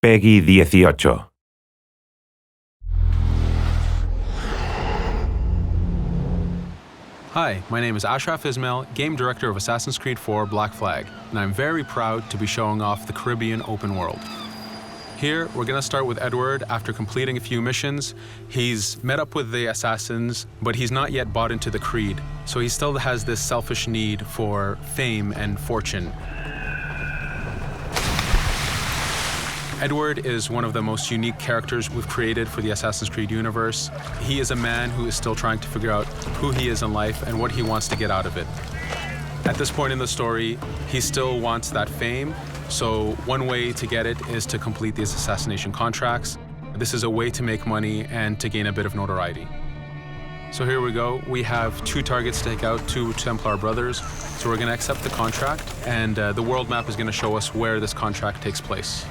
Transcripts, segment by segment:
Peggy 18. Hi, my name is Ashraf Ismail, Game Director of Assassin's Creed 4 Black Flag, and I'm very proud to be showing off the Caribbean open world. Here, we're going to start with Edward. After completing a few missions, he's met up with the assassins, but he's not yet bought into the creed, so he still has this selfish need for fame and fortune. Edward is one of the most unique characters we've created for the Assassin's Creed universe. He is a man who is still trying to figure out who he is in life and what he wants to get out of it. At this point in the story, he still wants that fame, so one way to get it is to complete these assassination contracts. This is a way to make money and to gain a bit of notoriety. So here we go. We have 2 targets to take out, 2 Templar brothers. So we're going to accept the contract, and the world map is going to show us where this contract takes place.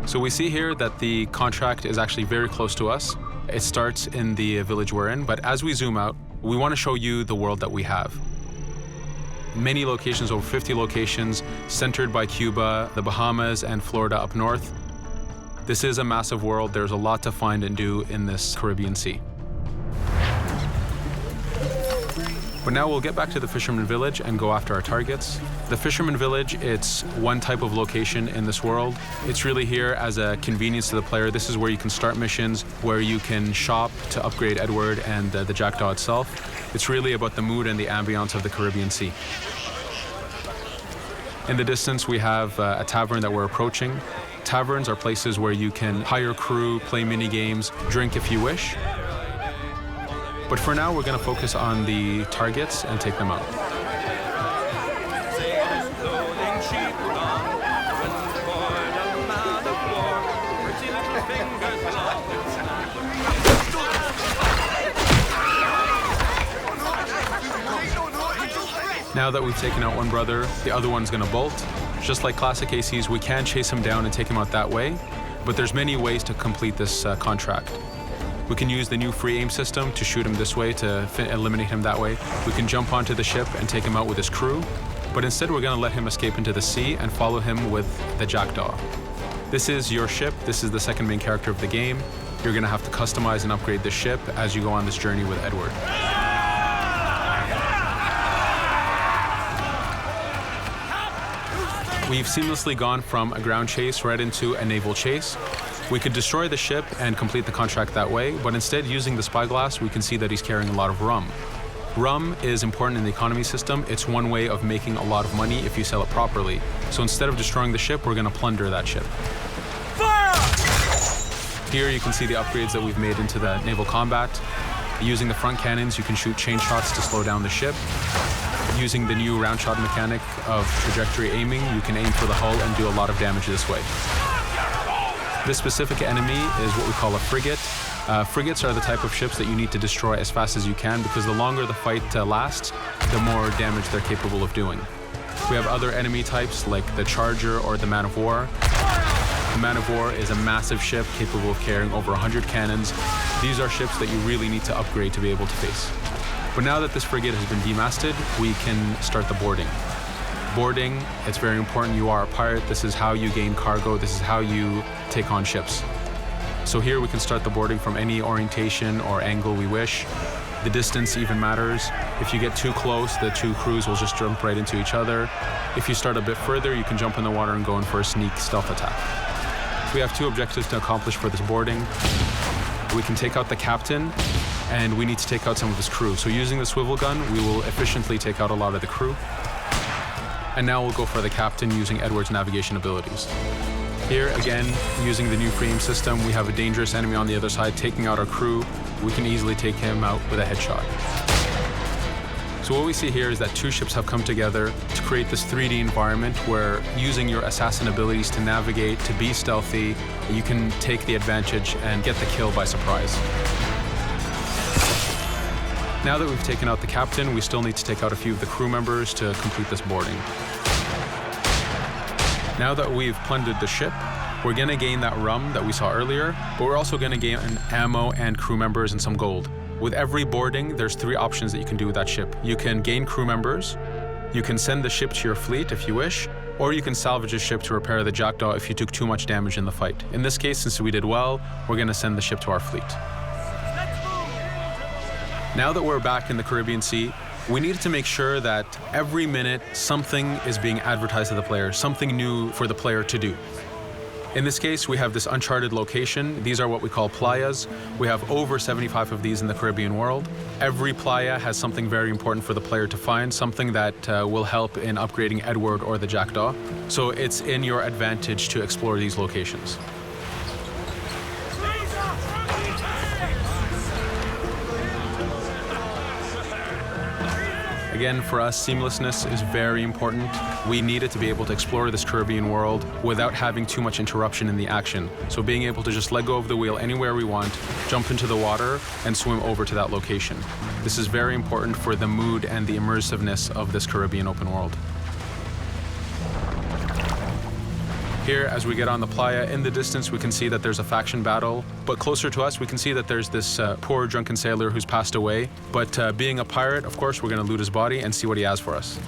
So we see here that the contract is actually very close to us. It starts in the village we're in, but as we zoom out, we want to show you the world that we have. Many locations, over 50 locations, centered by Cuba, the Bahamas, and Florida up north. This is a massive world. There's a lot to find and do in this Caribbean Sea. But now we'll get back to the Fisherman Village and go after our targets. The Fisherman Village, it's one type of location in this world. It's really here as a convenience to the player. This is where you can start missions, where you can shop to upgrade Edward and the Jackdaw itself. It's really about the mood and the ambiance of the Caribbean Sea. In the distance, we have a tavern that we're approaching. Taverns are places where you can hire crew, play mini games, drink if you wish. But for now, we're going to focus on the targets and take them out. Now that we've taken out one brother, the other one's going to bolt. Just like classic ACs, we can chase him down and take him out that way, but there's many ways to complete this contract. We can use the new free aim system to shoot him this way, to eliminate him that way. We can jump onto the ship and take him out with his crew, but instead we're going to let him escape into the sea and follow him with the Jackdaw. This is your ship. This is the second main character of the game. You're going to have to customize and upgrade the ship as you go on this journey with Edward. We've seamlessly gone from a ground chase right into a naval chase. We could destroy the ship and complete the contract that way, but instead, using the spyglass, we can see that he's carrying a lot of rum. Rum is important in the economy system. It's one way of making a lot of money if you sell it properly. So instead of destroying the ship, we're going to plunder that ship. Fire! Here you can see the upgrades that we've made into the Naval Combat. Using the front cannons, you can shoot chain shots to slow down the ship. Using the new round shot mechanic of trajectory aiming, you can aim for the hull and do a lot of damage this way. This specific enemy is what we call a frigate. Frigates are the type of ships that you need to destroy as fast as you can, because the longer the fight lasts, the more damage they're capable of doing. We have other enemy types like the Charger or the Man of War. The Man of War is a massive ship capable of carrying over 100 cannons. These are ships that you really need to upgrade to be able to face. But now that this frigate has been demasted, we can start the boarding. Boarding, it's very important. You are a pirate. This is how you gain cargo. This is how you take on ships. So here we can start the boarding from any orientation or angle we wish. The distance even matters. If you get too close, the 2 crews will just jump right into each other. If you start a bit further, you can jump in the water and go in for a sneak stealth attack. We have 2 objectives to accomplish for this boarding. We can take out the captain, and we need to take out some of his crew. So using the swivel gun, we will efficiently take out a lot of the crew. And now we'll go for the captain using Edward's navigation abilities. Here, again, using the new free aim system, we have a dangerous enemy on the other side taking out our crew. We can easily take him out with a headshot. So what we see here is that 2 ships have come together to create this 3D environment where, using your assassin abilities to navigate, to be stealthy, you can take the advantage and get the kill by surprise. Now that we've taken out the captain, we still need to take out a few of the crew members to complete this boarding. Now that we've plundered the ship, we're going to gain that rum that we saw earlier, but we're also going to gain ammo and crew members and some gold. With every boarding, there's 3 options that you can do with that ship. You can gain crew members, you can send the ship to your fleet if you wish, or you can salvage a ship to repair the Jackdaw if you took too much damage in the fight. In this case, since we did well, we're going to send the ship to our fleet. Now that we're back in the Caribbean Sea, we needed to make sure that every minute something is being advertised to the player, something new for the player to do. In this case, we have this uncharted location. These are what we call playas. We have over 75 of these in the Caribbean world. Every playa has something very important for the player to find, something that will help in upgrading Edward or the Jackdaw. So it's in your advantage to explore these locations. Again, for us, seamlessness is very important. We needed to be able to explore this Caribbean world without having too much interruption in the action. So being able to just let go of the wheel anywhere we want, jump into the water, and swim over to that location. This is very important for the mood and the immersiveness of this Caribbean open world. Here, as we get on the playa, in the distance we can see that there's a faction battle, but closer to us we can see that there's this poor drunken sailor who's passed away. But being a pirate, of course, we're going to loot his body and see what he has for us.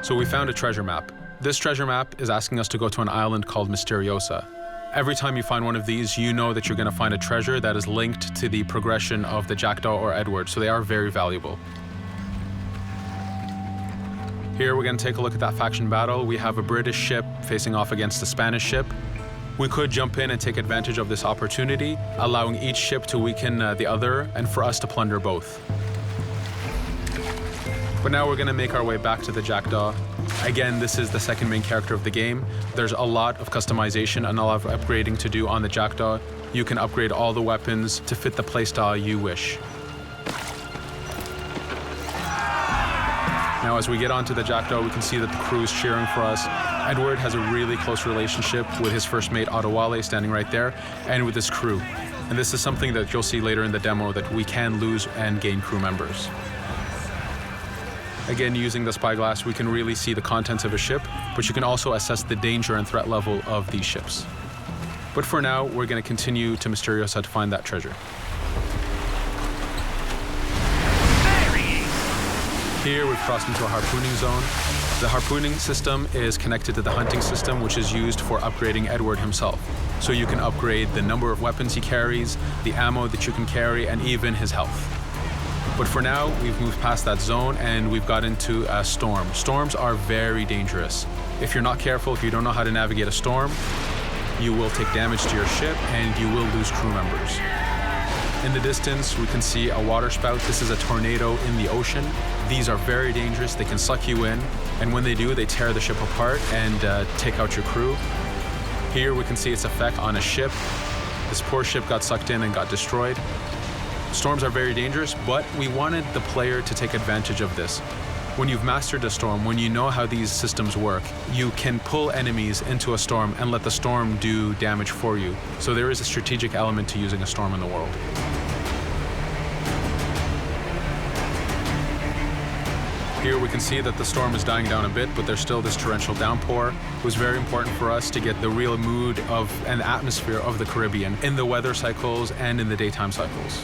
So we found a treasure map. This treasure map is asking us to go to an island called Misteriosa. Every time you find one of these, you know that you're going to find a treasure that is linked to the progression of the Jackdaw or Edward, so they are very valuable. Here we're going to take a look at that faction battle. We have a British ship facing off against a Spanish ship. We could jump in and take advantage of this opportunity, allowing each ship to weaken the other and for us to plunder both. But now we're going to make our way back to the Jackdaw. Again, this is the second main character of the game. There's a lot of customization and a lot of upgrading to do on the Jackdaw. You can upgrade all the weapons to fit the playstyle you wish. Now, as we get onto the Jackdaw, we can see that the crew is cheering for us. Edward has a really close relationship with his first mate, Adewale, standing right there, and with his crew. And this is something that you'll see later in the demo, that we can lose and gain crew members. Again, using the spyglass, we can really see the contents of a ship, but you can also assess the danger and threat level of these ships. But for now, we're going to continue to Misteriosa to find that treasure. Here we've crossed into a harpooning zone. The harpooning system is connected to the hunting system, which is used for upgrading Edward himself. So you can upgrade the number of weapons he carries, the ammo that you can carry, and even his health. But for now, we've moved past that zone and we've got into a storm. Storms are very dangerous. If you're not careful, if you don't know how to navigate a storm, you will take damage to your ship and you will lose crew members. In the distance, we can see a water spout. This is a tornado in the ocean. These are very dangerous. They can suck you in, and when they do, they tear the ship apart and take out your crew. Here we can see its effect on a ship. This poor ship got sucked in and got destroyed. Storms are very dangerous, but we wanted the player to take advantage of this. When you've mastered a storm, when you know how these systems work, you can pull enemies into a storm and let the storm do damage for you. So there is a strategic element to using a storm in the world. Here we can see that the storm is dying down a bit, but there's still this torrential downpour. It was very important for us to get the real mood of and atmosphere of the Caribbean in the weather cycles and in the daytime cycles.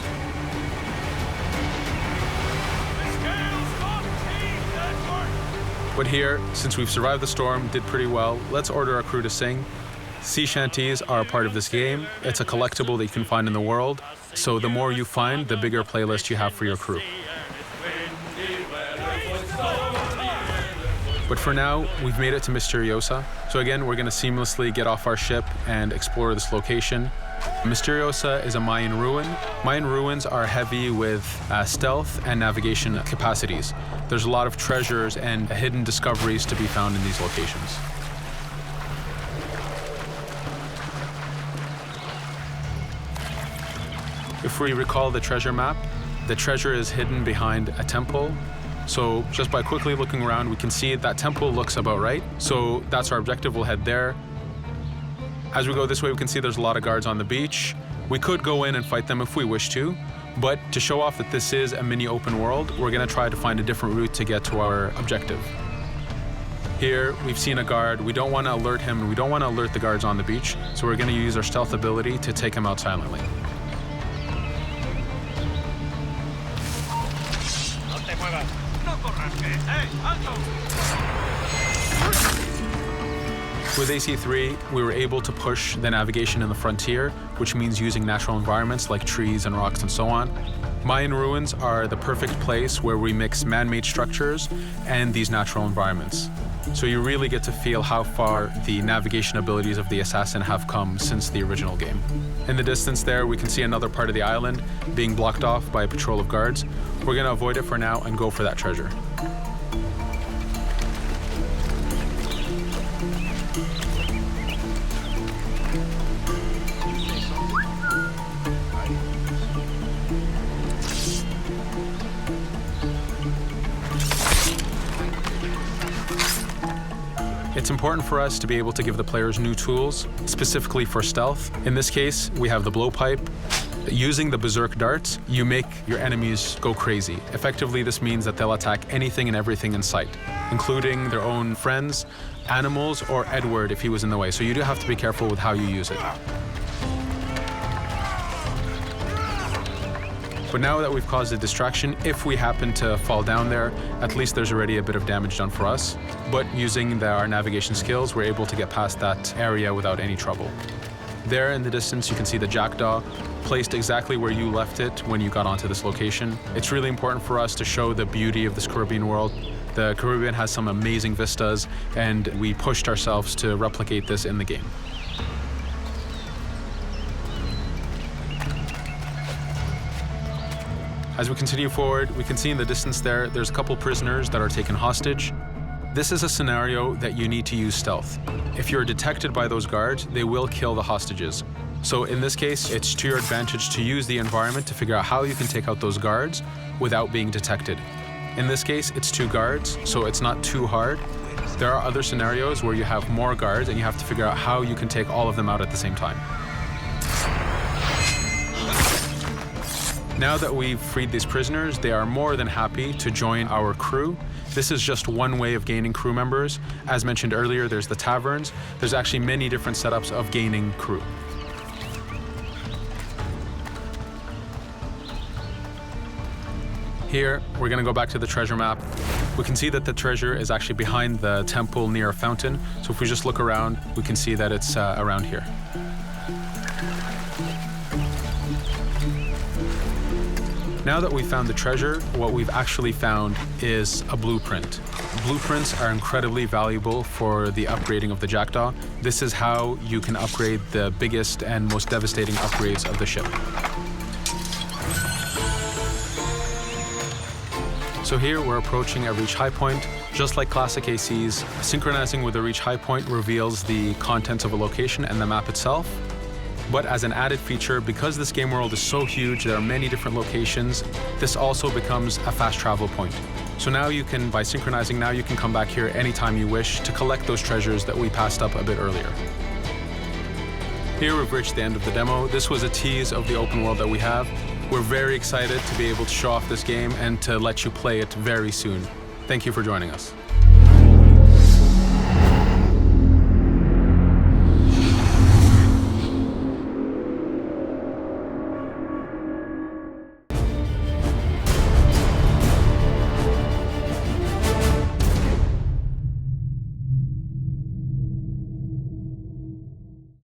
But here, since we've survived the storm, did pretty well, let's order our crew to sing. Sea shanties are a part of this game. It's a collectible that you can find in the world. So the more you find, the bigger playlist you have for your crew. But for now, we've made it to Misteriosa. So again, we're going to seamlessly get off our ship and explore this location. Misteriosa is a Mayan ruin. Mayan ruins are heavy with stealth and navigation capacities. There's a lot of treasures and hidden discoveries to be found in these locations. If we recall the treasure map, the treasure is hidden behind a temple. So just by quickly looking around, we can see that temple looks about right. So that's our objective, we'll head there. As we go this way, we can see there's a lot of guards on the beach. We could go in and fight them if we wish to, but to show off that this is a mini open world, we're gonna try to find a different route to get to our objective. Here, we've seen a guard. We don't wanna alert him, and we don't wanna alert the guards on the beach, so we're gonna use our stealth ability to take him out silently. With AC3, we were able to push the navigation in the frontier, which means using natural environments like trees and rocks and so on. Mayan ruins are the perfect place where we mix man-made structures and these natural environments. So you really get to feel how far the navigation abilities of the assassin have come since the original game. In the distance there, we can see another part of the island being blocked off by a patrol of guards. We're going to avoid it for now and go for that treasure. It's important for us to be able to give the players new tools, specifically for stealth. In this case, we have the blowpipe. Using the berserk darts, you make your enemies go crazy. Effectively, this means that they'll attack anything and everything in sight, including their own friends, animals, or Edward if he was in the way. So you do have to be careful with how you use it. But now that we've caused a distraction, if we happen to fall down there, at least there's already a bit of damage done for us. But using our navigation skills, we're able to get past that area without any trouble. There in the distance, you can see the Jackdaw, placed exactly where you left it when you got onto this location. It's really important for us to show the beauty of this Caribbean world. The Caribbean has some amazing vistas, and we pushed ourselves to replicate this in the game. As we continue forward, we can see in the distance there's a couple prisoners that are taken hostage. This is a scenario that you need to use stealth. If you're detected by those guards, they will kill the hostages. So in this case, it's to your advantage to use the environment to figure out how you can take out those guards without being detected. In this case, it's 2 guards, so it's not too hard. There are other scenarios where you have more guards and you have to figure out how you can take all of them out at the same time. Now that we've freed these prisoners, they are more than happy to join our crew. This is just one way of gaining crew members. As mentioned earlier, there's the taverns. There's actually many different setups of gaining crew. Here, we're going to go back to the treasure map. We can see that the treasure is actually behind the temple near a fountain. So if we just look around, we can see that it's around here. Now that we've found the treasure, what we've actually found is a blueprint. Blueprints are incredibly valuable for the upgrading of the Jackdaw. This is how you can upgrade the biggest and most devastating upgrades of the ship. So here we're approaching a reach high point. Just like classic ACs, synchronizing with a reach high point reveals the contents of a location and the map itself. But as an added feature, because this game world is so huge, there are many different locations, this also becomes a fast travel point. So now you can, by synchronizing, now you can come back here anytime you wish to collect those treasures that we passed up a bit earlier. Here we've reached the end of the demo. This was a tease of the open world that we have. We're very excited to be able to show off this game and to let you play it very soon. Thank you for joining us.